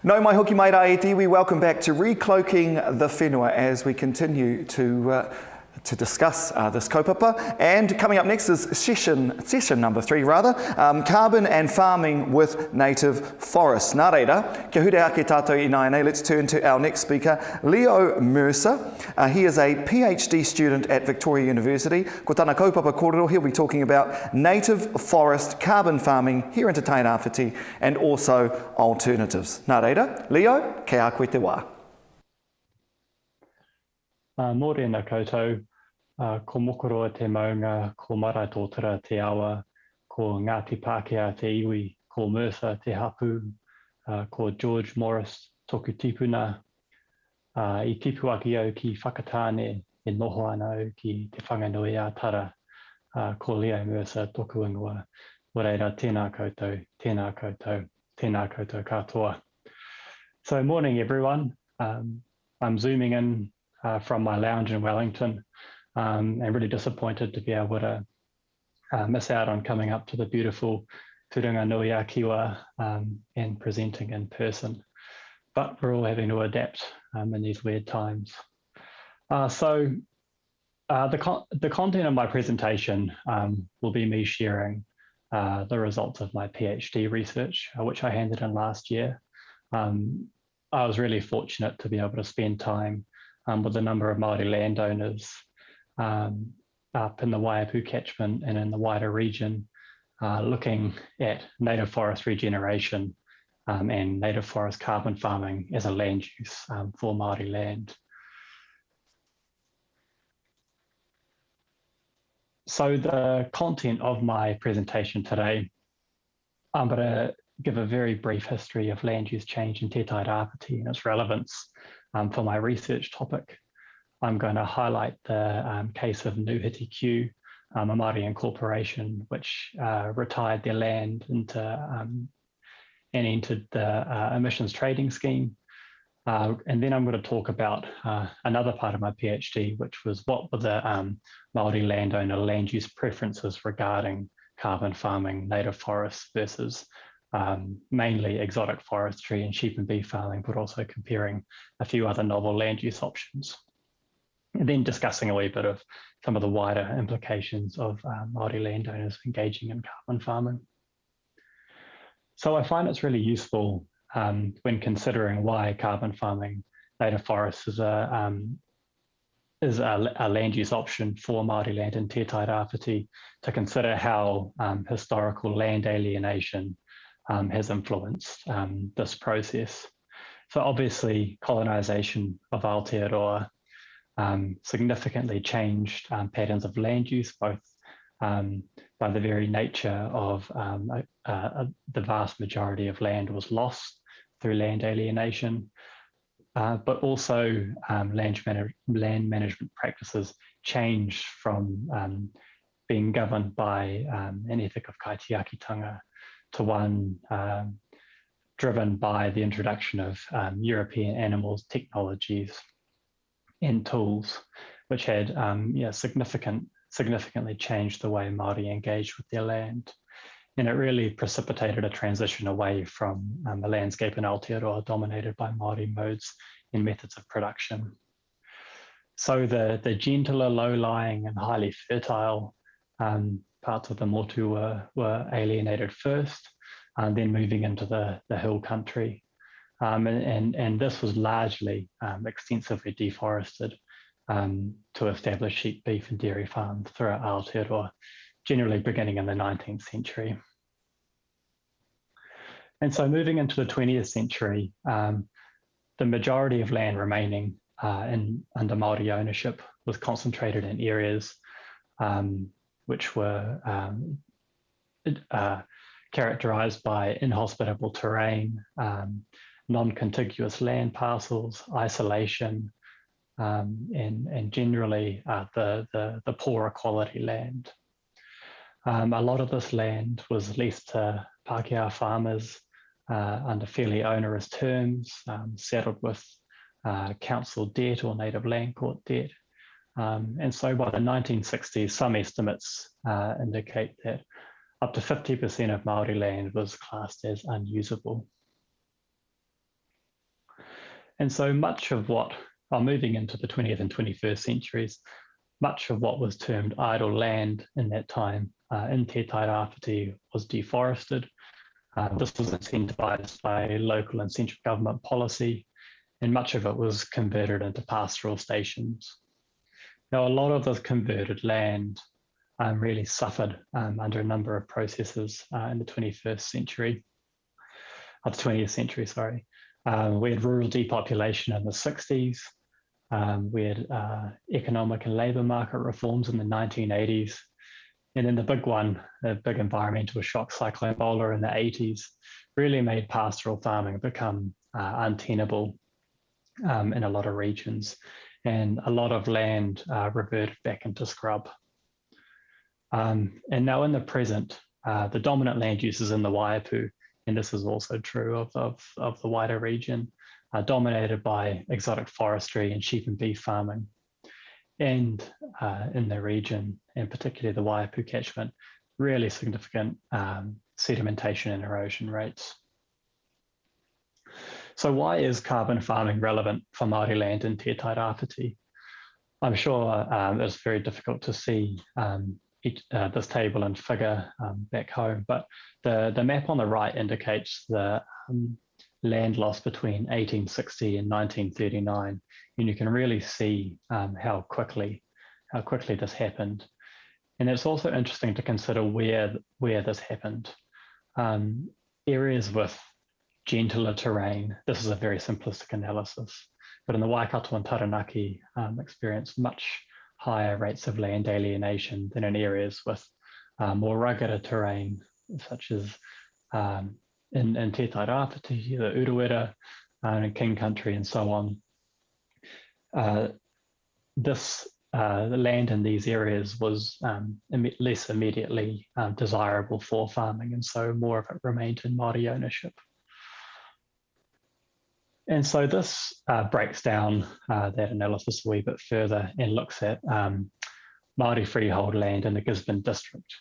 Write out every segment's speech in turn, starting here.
No mai hoki mai Tairāwhiti, we welcome back to Recloaking the Whenua as we continue to discuss this kaupapa. And coming up next is session number 3 carbon and farming with native forests. Nā reira, kia huri ake tātou I nāianei. Let's turn to our next speaker, Leo Mercer. He is a PhD student at Victoria University. Ko tāna kaupapa kōrero, he'll be talking about native forest carbon farming here into Tairāwhiti and also alternatives. Nā reira, Leo, ke a koe te wā. Mōrena koutou, ko mokoroa te maunga, ko mara tōtara te awa, ko Ngāti Pākehā te iwi, ko Mercer te hapu, ko George Morris toku tipuna. I tipu aki au ki whakatāne e noho ana au ki te whanganui ātara, ko Leo Mercer toku ingoa. Wa reira, tēnā koutou, tēnā koutou, tēnā koutou katoa. So morning everyone. I'm zooming in from my lounge in Wellington, and really disappointed to be able to miss out on coming up to the beautiful Turunga Nui a Kiwa and presenting in person. But we're all having to adapt in these weird times. So the content of my presentation will be me sharing the results of my PhD research, which I handed in last year. I was really fortunate to be able to spend time with a number of Maori landowners up in the Waiapu catchment and in the wider region, looking at native forest regeneration and native forest carbon farming as a land use for Maori land. So the content of my presentation today, I'm going to give a very brief history of land use change in Te Tairāwhiti and its relevance for my research topic. I'm going to highlight the case of Nuhiti Q, a Maori incorporation which retired their land into and entered the emissions trading scheme. And then I'm going to talk about another part of my PhD, which was what were the Maori landowner land use preferences regarding carbon farming, native forests versus mainly exotic forestry and sheep and beef farming, but also comparing a few other novel land use options. And then discussing a wee bit of some of the wider implications of Maori landowners engaging in carbon farming. So I find it's really useful when considering why carbon farming native forests is a land use option for Maori land in Te Tairāwhiti, to consider how historical land alienation has influenced this process. So obviously colonisation of Aotearoa significantly changed patterns of land use, both by the very nature of the vast majority of land was lost through land alienation, but also land management practices changed from being governed by an ethic of kaitiakitanga to one driven by the introduction of European animals, technologies and tools, which had significantly changed the way Maori engaged with their land. And it really precipitated a transition away from a landscape in Aotearoa dominated by Maori modes and methods of production. So the gentler, low-lying and highly fertile parts of the motu were alienated first, and then moving into the hill country. And this was largely extensively deforested to establish sheep, beef and dairy farms throughout Aotearoa, generally beginning in the 19th century. And so moving into the 20th century, the majority of land remaining under Maori ownership was concentrated in areas which were characterised by inhospitable terrain, non-contiguous land parcels, isolation, and generally the poorer quality land. A lot of this land was leased to Pākehā farmers under fairly onerous terms, settled with council debt or native land court debt. And so by the 1960s, some estimates indicate that up to 50% of Maori land was classed as unusable. And so much of what, moving into the 20th and 21st centuries, much of what was termed idle land in that time in Te Tairāwhiti was deforested. This was incentivised by local and central government policy, and much of it was converted into pastoral stations. Now, a lot of this converted land really suffered under a number of processes in the 21st century, the 20th century, sorry. We had rural depopulation in the 60s. We had economic and labour market reforms in the 1980s. And then the big one, the big environmental shock, Cyclone Ebola in the 80s, really made pastoral farming become untenable in a lot of regions. And a lot of land reverted back into scrub. And now in the present, the dominant land use is in the Waiapu, and this is also true of the wider region, dominated by exotic forestry and sheep and beef farming. And in the region, and particularly the Waiapu catchment, really significant sedimentation and erosion rates. So why is carbon farming relevant for Māori land in Te Tairāwhiti? I'm sure it's very difficult to see this table and figure back home, but the map on the right indicates the land loss between 1860 and 1939, and you can really see how quickly this happened. And it's also interesting to consider where this happened. Areas with gentler terrain, this is a very simplistic analysis, but in the Waikato and Taranaki experienced much higher rates of land alienation than in areas with more rugged terrain, such as in Te Tairāwhiti, the Urewera, and King Country, and so on. The land in these areas was less immediately desirable for farming, and so more of it remained in Māori ownership. And so this breaks down that analysis a wee bit further and looks at Māori freehold land in the Gisborne district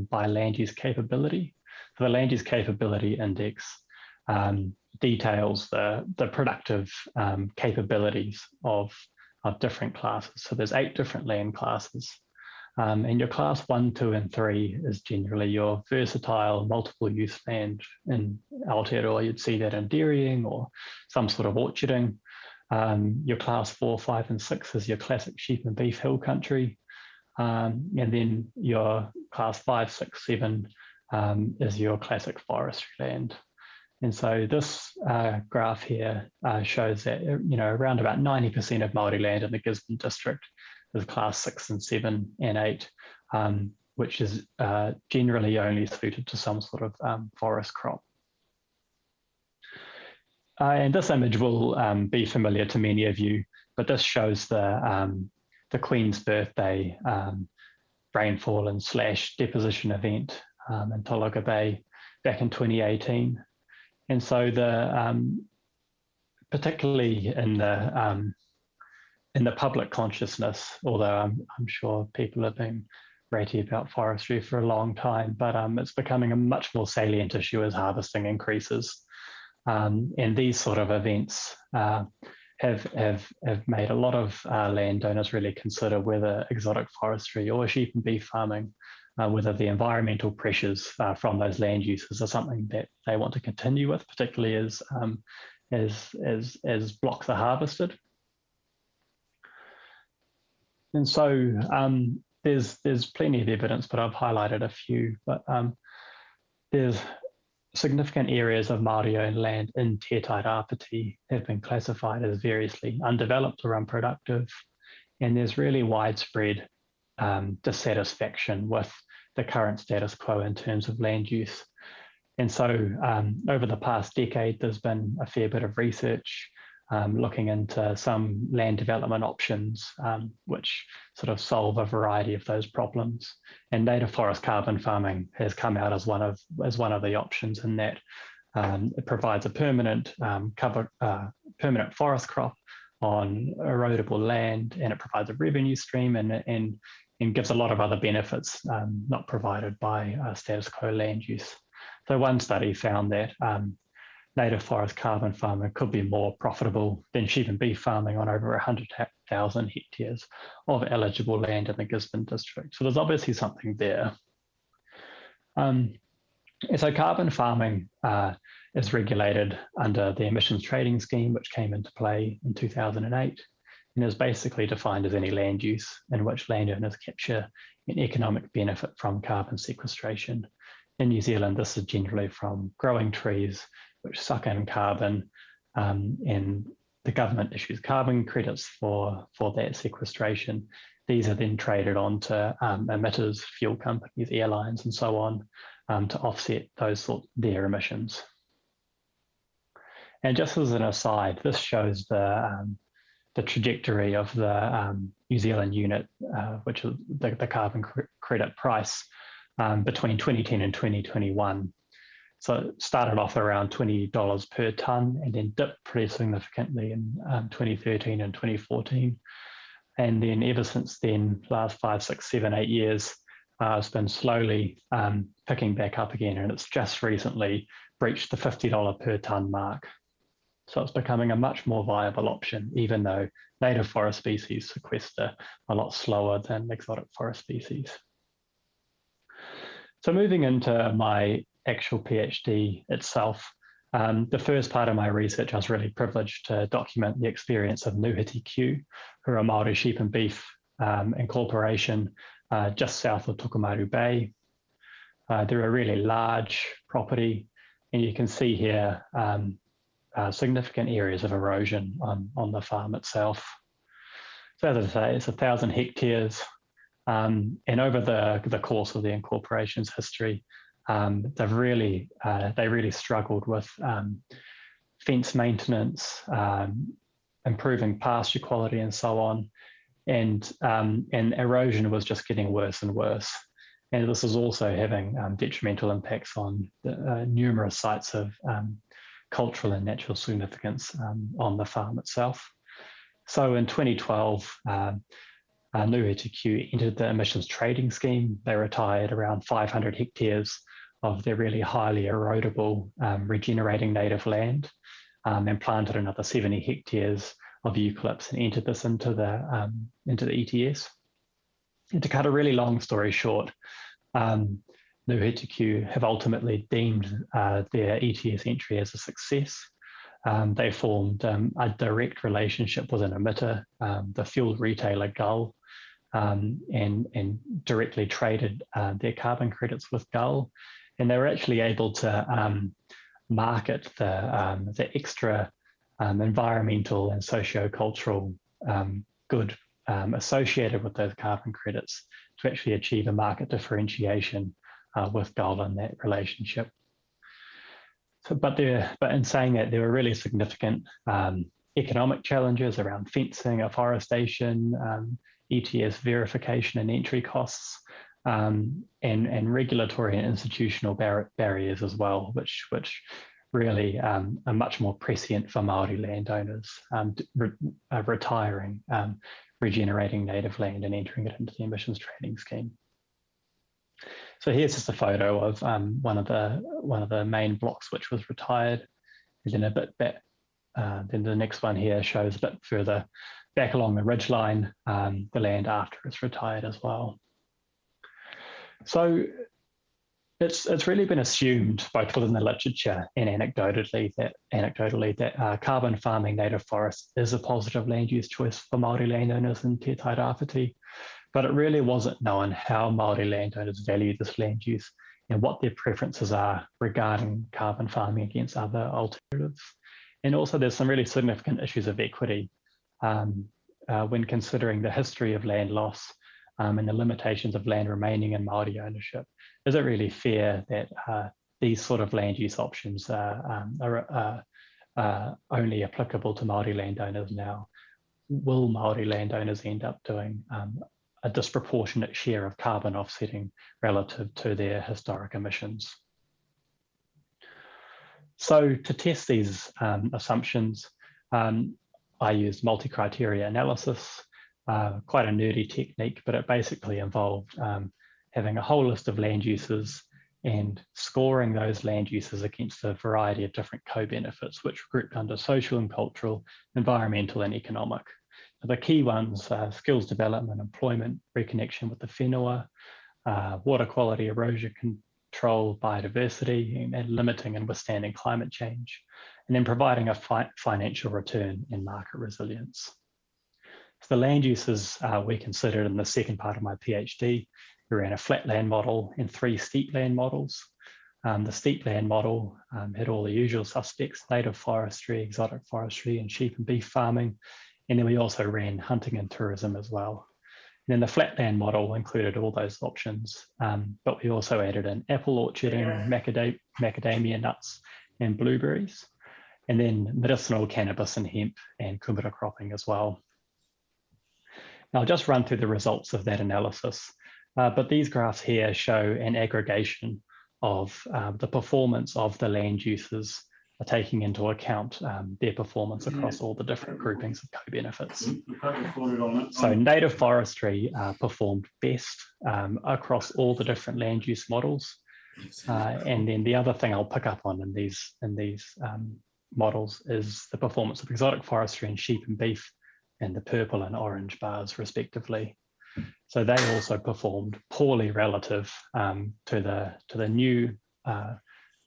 by land use capability. So the land use capability index details the productive capabilities of different classes. So there's 8 different land classes. And your class 1, 2, and 3 is generally your versatile multiple use land. In Aotearoa, you'd see that in dairying or some sort of orcharding. Your class 4, 5, and 6 is your classic sheep and beef hill country. And then your class 5, 6, 7 is your classic forestry land. And so this graph here shows that around about 90% of Māori land in the Gisborne district is class 6 and 7 and 8, which is generally only suited to some sort of forest crop. And this image will be familiar to many of you, but this shows the Queen's birthday rainfall and / deposition event in Tolaga Bay back in 2018. And so particularly in the public consciousness, although I'm sure people have been ratty about forestry for a long time, but it's becoming a much more salient issue as harvesting increases. And these sort of events have made a lot of landowners really consider whether exotic forestry or sheep and beef farming, whether the environmental pressures from those land uses are something that they want to continue with, particularly as blocks are harvested. And so there's plenty of evidence, but I've highlighted a few. But there's significant areas of Māori-owned land in Te Tairāwhiti have been classified as variously undeveloped or unproductive. And there's really widespread dissatisfaction with the current status quo in terms of land use. And so over the past decade, there's been a fair bit of research looking into some land development options which sort of solve a variety of those problems. And native forest carbon farming has come out as one of the options in that it provides a permanent permanent forest crop on erodible land, and it provides a revenue stream and gives a lot of other benefits not provided by status quo land use. So one study found that native forest carbon farming could be more profitable than sheep and beef farming on over 100,000 hectares of eligible land in the Gisborne district. So there's obviously something there. And so carbon farming is regulated under the emissions trading scheme, which came into play in 2008, and is basically defined as any land use in which landowners capture an economic benefit from carbon sequestration. In New Zealand, this is generally from growing trees, which suck in carbon, and the government issues carbon credits for that sequestration. These are then traded on to emitters, fuel companies, airlines, and so on, to offset their emissions. And just as an aside, this shows the trajectory of the New Zealand unit, which is the carbon credit price between 2010 and 2021. So it started off around $20 per tonne and then dipped pretty significantly in 2013 and 2014. And then ever since then, last 5, 6, 7, 8 years, it's been slowly picking back up again, and it's just recently breached the $50 per tonne mark. So it's becoming a much more viable option, even though native forest species sequester a lot slower than exotic forest species. So moving into my actual PhD itself, the first part of my research, I was really privileged to document the experience of Ngāti Q, who are a Maori sheep and beef incorporation just south of Tokomaru Bay. They're a really large property, and you can see here significant areas of erosion on the farm itself. So as I say, it's 1,000 hectares, and over the course of the incorporation's history, they really struggled with fence maintenance, improving pasture quality, and so on. And erosion was just getting worse and worse. And this is also having detrimental impacts on the, numerous sites of cultural and natural significance on the farm itself. So in 2012, Ngāti Q entered the emissions trading scheme. They retired around 500 hectares of their really highly erodible regenerating native land, and planted another 70 hectares of eucalypts and entered this into the ETS. And to cut a really long story short, Ngāti Q have ultimately deemed their ETS entry as a success. They formed a direct relationship with an emitter, the fuel retailer Gull, and directly traded their carbon credits with Gull. And they were actually able to market the extra environmental and socio-cultural good associated with those carbon credits to actually achieve a market differentiation with Gull in that relationship. So, but in saying that, there were really significant economic challenges around fencing, afforestation, ETS verification and entry costs, and regulatory and institutional barriers as well, which really are much more prescient for Maori landowners retiring, regenerating native land and entering it into the emissions trading scheme. So here's just a photo of one of the main blocks which was retired, and then a bit back. Then the next one here shows a bit further back along the ridgeline, the land after it's retired as well. So it's really been assumed both within the literature and anecdotally that carbon farming native forest is a positive land use choice for Maori landowners in Te Tairāwhiti, but it really wasn't known how Maori landowners value this land use and what their preferences are regarding carbon farming against other alternatives. And also there's some really significant issues of equity when considering the history of land loss and the limitations of land remaining in Maori ownership. Is it really fair that these sort of land use options are only applicable to Maori landowners now? Will Maori landowners end up doing a disproportionate share of carbon offsetting relative to their historic emissions? So to test these assumptions, I used multi-criteria analysis, quite a nerdy technique, but it basically involved having a whole list of land uses and scoring those land uses against a variety of different co-benefits, which were grouped under social and cultural, environmental and economic. The key ones are skills development, employment, reconnection with the whenua, water quality, erosion control, biodiversity, and limiting and withstanding climate change, and then providing a financial return and market resilience. So the land uses we considered in the second part of my PhD. We ran a flat land model and 3 steep land models. The steep land model had all the usual suspects: native forestry, exotic forestry, and sheep and beef farming. And then we also ran hunting and tourism as well. And then the flat land model included all those options, but we also added in apple orcharding, macadamia nuts, and blueberries, and then medicinal cannabis and hemp and kumara cropping as well. Now I'll just run through the results of that analysis, but these graphs here show an aggregation of the performance of the land uses, taking into account their performance across all the different groupings of co-benefits. So native forestry performed best across all the different land use models. And then the other thing I'll pick up on in these models is the performance of exotic forestry and sheep and beef, and the purple and orange bars respectively. So they also performed poorly relative to the new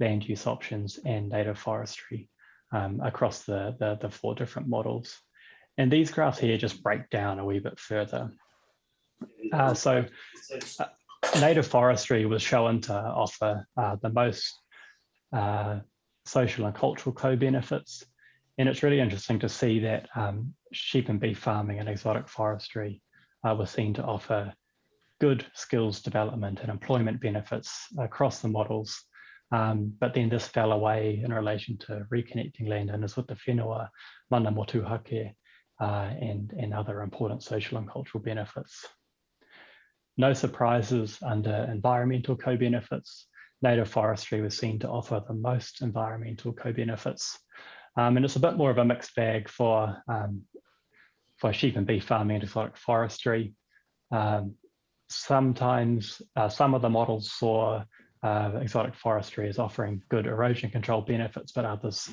land use options and native forestry across the 4 different models. And these graphs here just break down a wee bit further. Native forestry was shown to offer the most social and cultural co-benefits. And it's really interesting to see that sheep and beef farming and exotic forestry were seen to offer good skills development and employment benefits across the models. But then this fell away in relation to reconnecting landowners with the whenua, mana motuhake, and other important social and cultural benefits. No surprises under environmental co-benefits. Native forestry was seen to offer the most environmental co-benefits. And it's a bit more of a mixed bag for sheep and beef farming and exotic forestry. Sometimes some of the models saw exotic forestry as offering good erosion control benefits, but others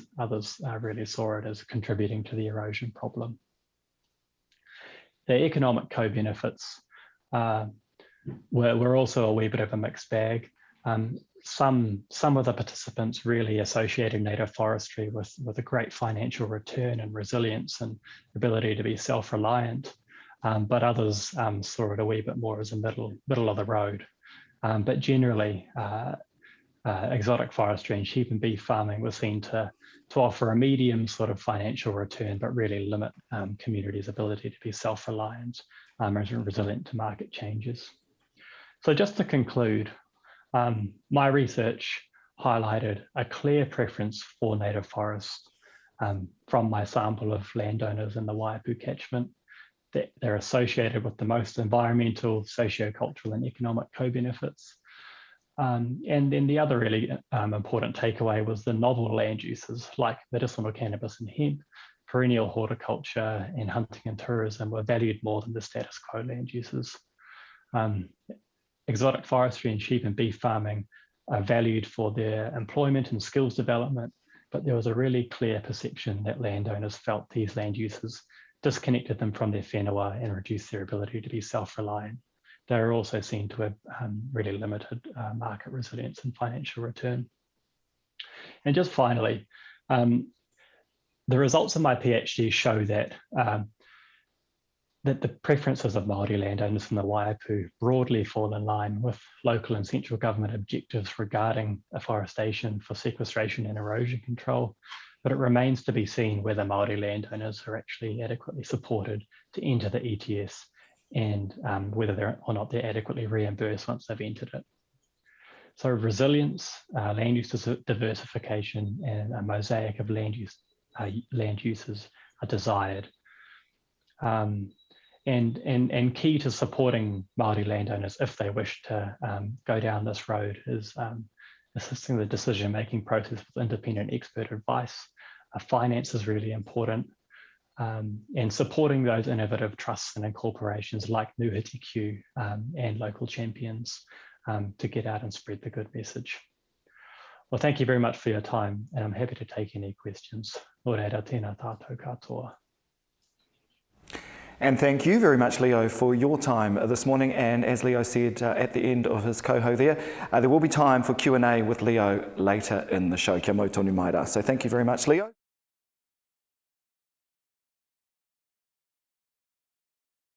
really saw it as contributing to the erosion problem. The economic co-benefits were also a wee bit of a mixed bag. Some of the participants really associated native forestry with a great financial return and resilience and ability to be self-reliant, but others saw it a wee bit more as a middle of the road. But generally, exotic forestry and sheep and beef farming was seen to offer a medium sort of financial return, but really limit communities' ability to be self-reliant and resilient to market changes. So just to conclude, my research highlighted a clear preference for native forest from my sample of landowners in the Waipu catchment. They're associated with the most environmental, socio-cultural and economic co-benefits. And then the other really important takeaway was the novel land uses like medicinal cannabis and hemp, perennial horticulture and hunting and tourism were valued more than the status quo land uses. Exotic forestry and sheep and beef farming are valued for their employment and skills development, but there was a really clear perception that landowners felt these land uses disconnected them from their whenua and reduced their ability to be self-reliant. They are also seen to have really limited market resilience and financial return. And just finally, the results of my PhD show that that the preferences of Maori landowners in the Waipu broadly fall in line with local and central government objectives regarding afforestation for sequestration and erosion control, but it remains to be seen whether Maori landowners are actually adequately supported to enter the ETS and whether or not they're adequately reimbursed once they've entered it. So resilience, land use diversification, and a mosaic of land uses are desired. And key to supporting Māori landowners if they wish to go down this road is assisting the decision-making process with independent expert advice. Finance is really important, and supporting those innovative trusts and incorporations like Nuhiti Q and local champions to get out and spread the good message. Well, thank you very much for your time, and I'm happy to take any questions. Nō reira, tēnā tātou katoa. And thank you very much, Leo, for your time this morning. And as Leo said at the end of his coho there will be time for Q&A with Leo later in the show. Kia mau tonu mai rā. So thank you very much, Leo.